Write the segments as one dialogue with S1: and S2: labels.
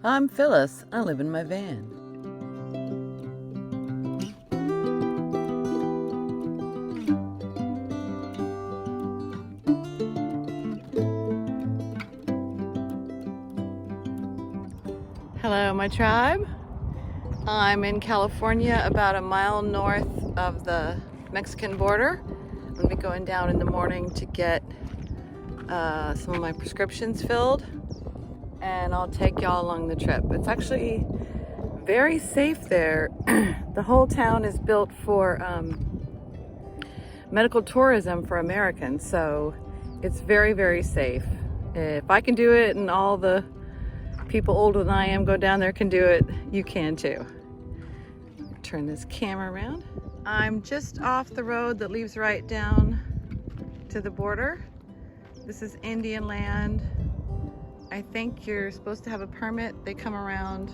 S1: I'm Phyllis. I live in my van. Hello, my tribe. I'm in California, about a mile north of the Mexican border. I'm going to be going down in the morning to get some of my prescriptions filled, and I'll take y'all along the trip. It's actually very safe there. The whole town is built for medical tourism for Americans, so it's very, very safe. If I can do it and all the people older than I am go down there can do it, you can too. Turn this camera around. I'm just off the road that leads right down to the border. This is Indian land. I think you're supposed to have a permit. They come around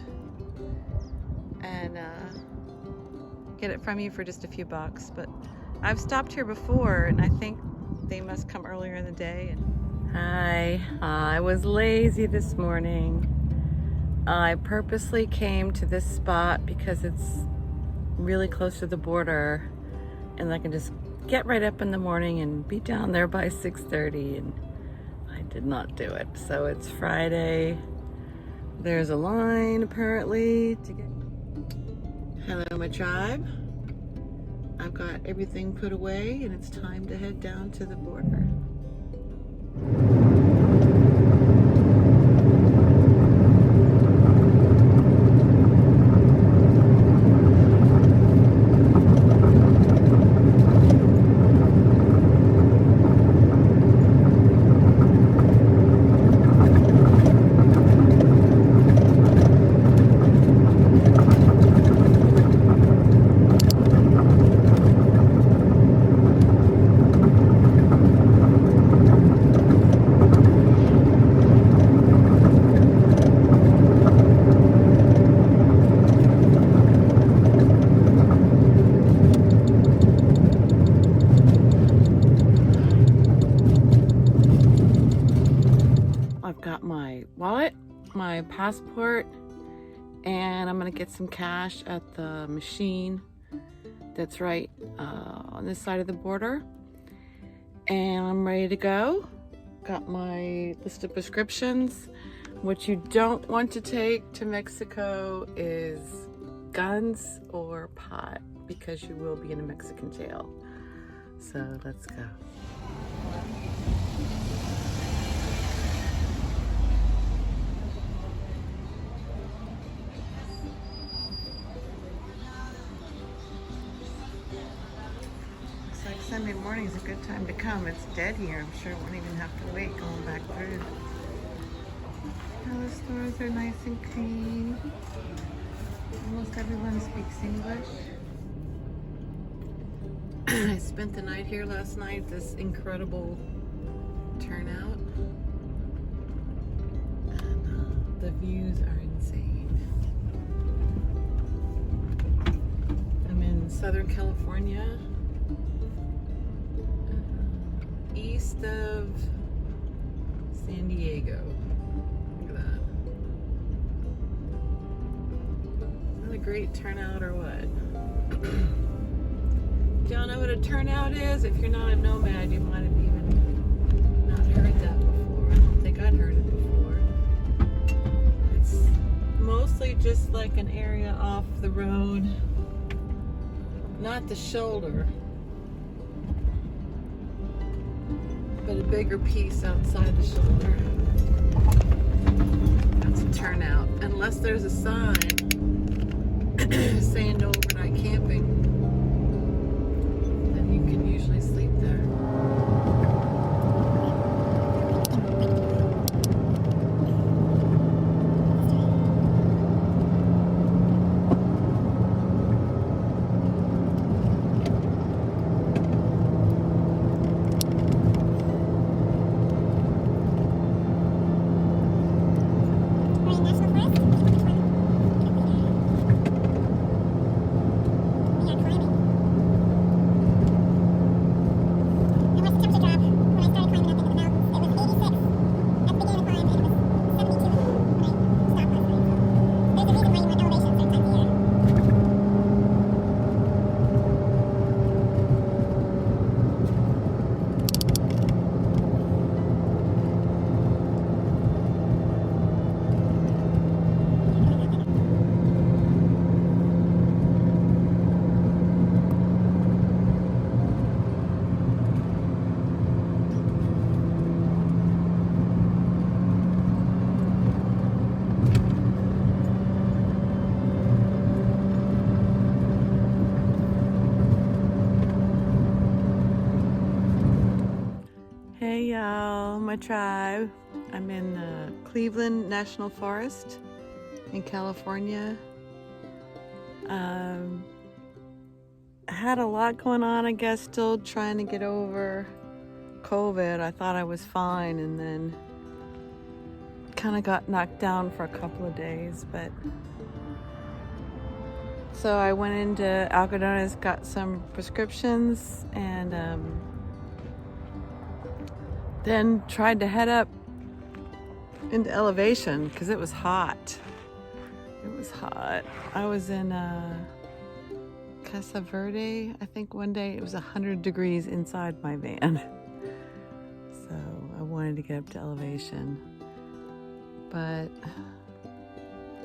S1: and get it from you for just a few bucks. But I've stopped here before, and I think they must come earlier in the day. Hi, I was lazy this morning. I purposely came to this spot because it's really close to the border, and I can just get right up in the morning and be down there by 6:30, and I did not do it. So it's Friday. There's a line apparently to get. Hello, my tribe. I've got everything put away and it's time to head down to the border. I've got my wallet, my passport, and I'm gonna get some cash at the machine that's right on this side of the border. And I'm ready to go. Got my list of prescriptions. What you don't want to take to Mexico is guns or pot, because you will be in a Mexican jail. So let's go. Sunday morning is a good time to come. It's dead here. I'm sure I won't even have to wait going back through. Now the stores are nice and clean. Almost everyone speaks English. I spent the night here last night. This incredible turnout. And the views are insane. I'm in Southern California. East of San Diego. Look at that. Not a great turnout or what? Do y'all know what a turnout is? If you're not a nomad, you might have even not heard that before. I don't think I'd heard it before. It's mostly just like an area off the road, not the shoulder, but a bigger piece outside the shoulder. That's a turnout. Unless there's a sign saying no overnight camping, then you can usually sleep there. y'all, my tribe. I'm in Cleveland National Forest in California. Had a lot going on, I guess, still trying to get over COVID. I thought I was fine, and then kind of got knocked down for a couple of days, but so I went into Algodones, got some prescriptions, and then tried to head up into elevation because it was hot. It was hot. I was in Casa Verde, I think one day. It was 100 degrees inside my van. So I wanted to get up to elevation. But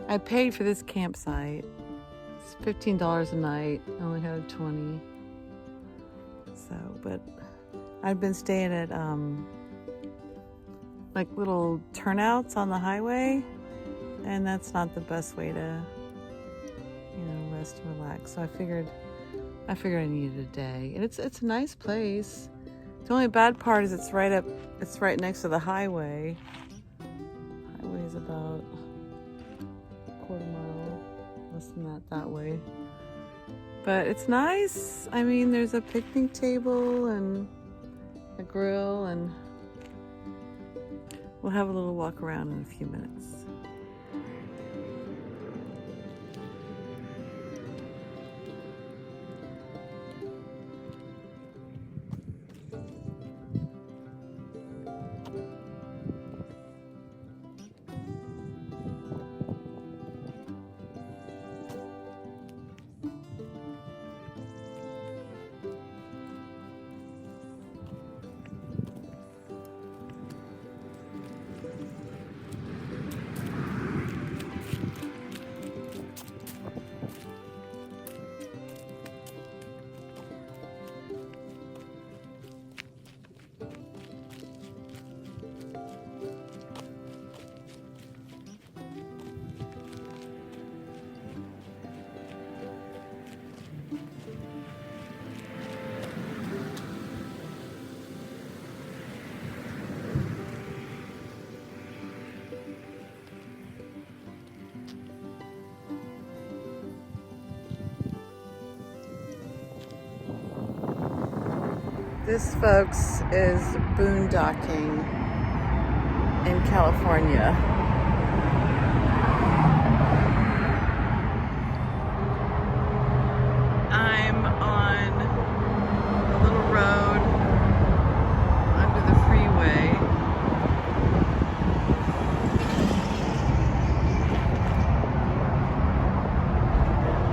S1: I paid for this campsite. It's $15 a night. I only had a 20. So, but I've been staying at like little turnouts on the highway, and that's not the best way to, rest and relax. So I figured I needed a day. And it's a nice place. The only bad part is it's right next to the highway. Highway is about a quarter mile, less than that way. But it's nice. I mean, there's a picnic table and a grill, and we'll have a little walk around in a few minutes. This, folks, is boondocking in California. I'm on a little road under the freeway.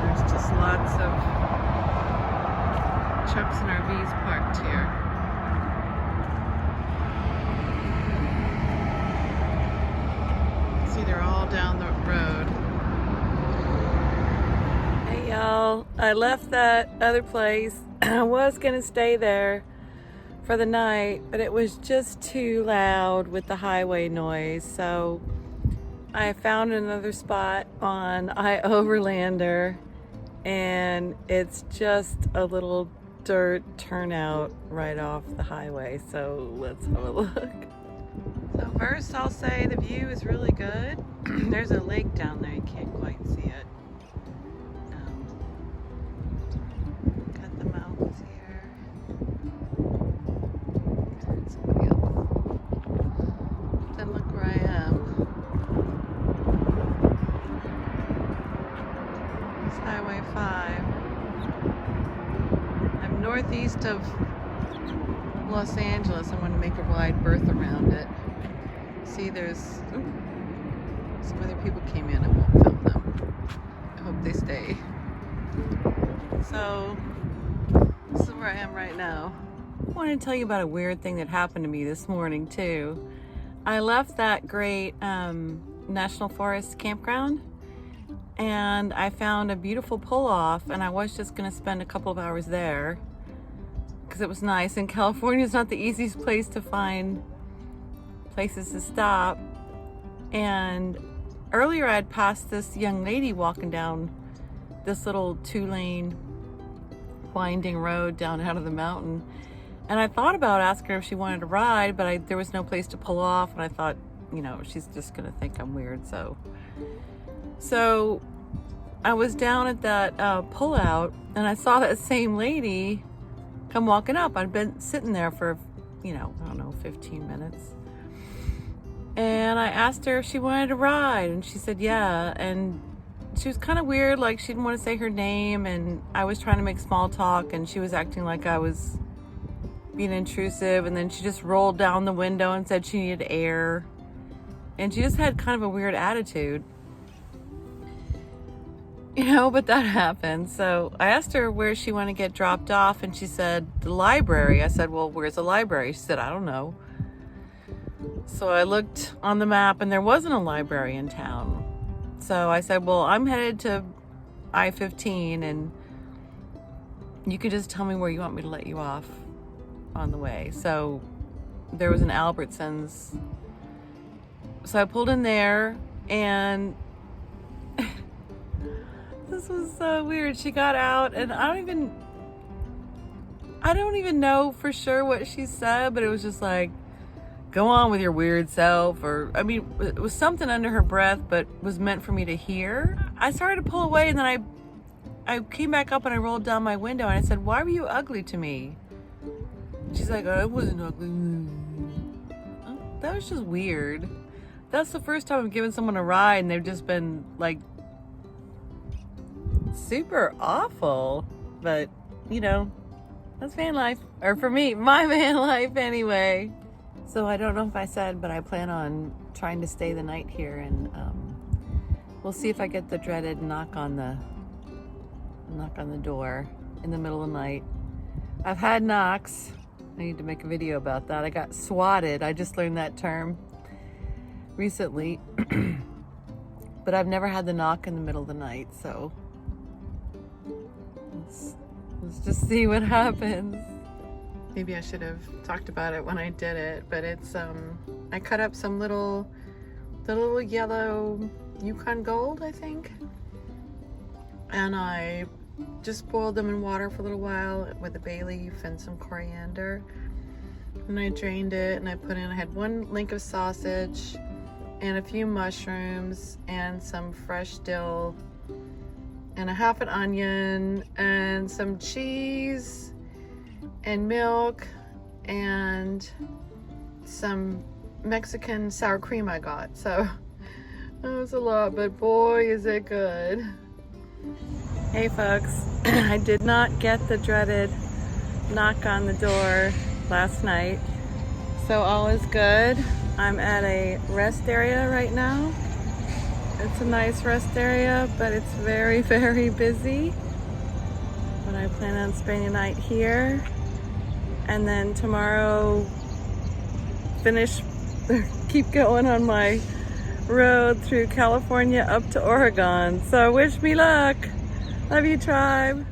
S1: There's just lots of trucks and RVs parked here. See, they're all down the road. Hey y'all, I left that other place. I was gonna stay there for the night, but it was just too loud with the highway noise, so I found another spot on Overlander, and it's just a little dirt turnout right off the highway, so let's have a look. So first I'll say the view is really good. There's a lake down there, you can't quite see it. Got the mountains here. Somebody else. Then look where I am. It's Highway 5. Northeast of Los Angeles. I want to make a wide berth around it. See, there's some other people came in. I won't film them. I hope they stay. So this is where I am right now. I want to tell you about a weird thing that happened to me this morning too. I left that great National Forest campground, and I found a beautiful pull-off, and I was just going to spend a couple of hours there because it was nice. And California is not the easiest place to find places to stop. And earlier I had passed this young lady walking down this little 2-lane winding road down out of the mountain, And I thought about asking her if she wanted to ride, but there was no place to pull off, and I thought, you know, she's just gonna think I'm weird. So I was down at that pullout, and I saw that same lady come walking up. I'd been sitting there for, you know, I don't know, 15 minutes. And I asked her if she wanted to ride, and she said yeah. And she was kind of weird, like she didn't want to say her name, and I was trying to make small talk, and she was acting like I was being intrusive. And then she just rolled down the window and said she needed air, and she just had kind of a weird attitude, you know. But that happened. So I asked her where she wanted to get dropped off, and she said the library. I said, well, where's the library? She said, I don't know. So I looked on the map, and there wasn't a library in town. So I said, well, I'm headed to I-15, and you could just tell me where you want me to let you off on the way. So there was an Albertsons. So I pulled in there, and this was so weird. She got out, and I don't even know for sure what she said, but it was just like, go on with your weird self, or, I mean, it was something under her breath, but was meant for me to hear. I started to pull away, and then I came back up and I rolled down my window, and I said, why were you ugly to me? She's like, oh, I wasn't ugly. Oh, that was just weird. That's the first time I've given someone a ride, and they've just been like super awful. But, you know, that's van life. Or for me, my van life anyway. So I don't know if I said, but I plan on trying to stay the night here, and we'll see if I get the dreaded knock on the door in the middle of the night. I've had knocks. I need to make a video about that. I got swatted. I just learned that term recently. But I've never had the knock in the middle of the night, so let's just see what happens. Maybe I should have talked about it when I did it, but it's I cut up some the little yellow Yukon Gold, I think, and I just boiled them in water for a little while with a bay leaf and some coriander, and I drained it, and I had one link of sausage and a few mushrooms and some fresh dill and a half an onion and some cheese and milk and some Mexican sour cream I got. So that was a lot, but boy, is it good. Hey folks, I did not get the dreaded knock on the door last night, so all is good. I'm at a rest area right now. It's a nice rest area, but it's very, very busy. But I plan on spending the night here, and then tomorrow keep going on my road through California up to Oregon. So wish me luck. Love you, tribe.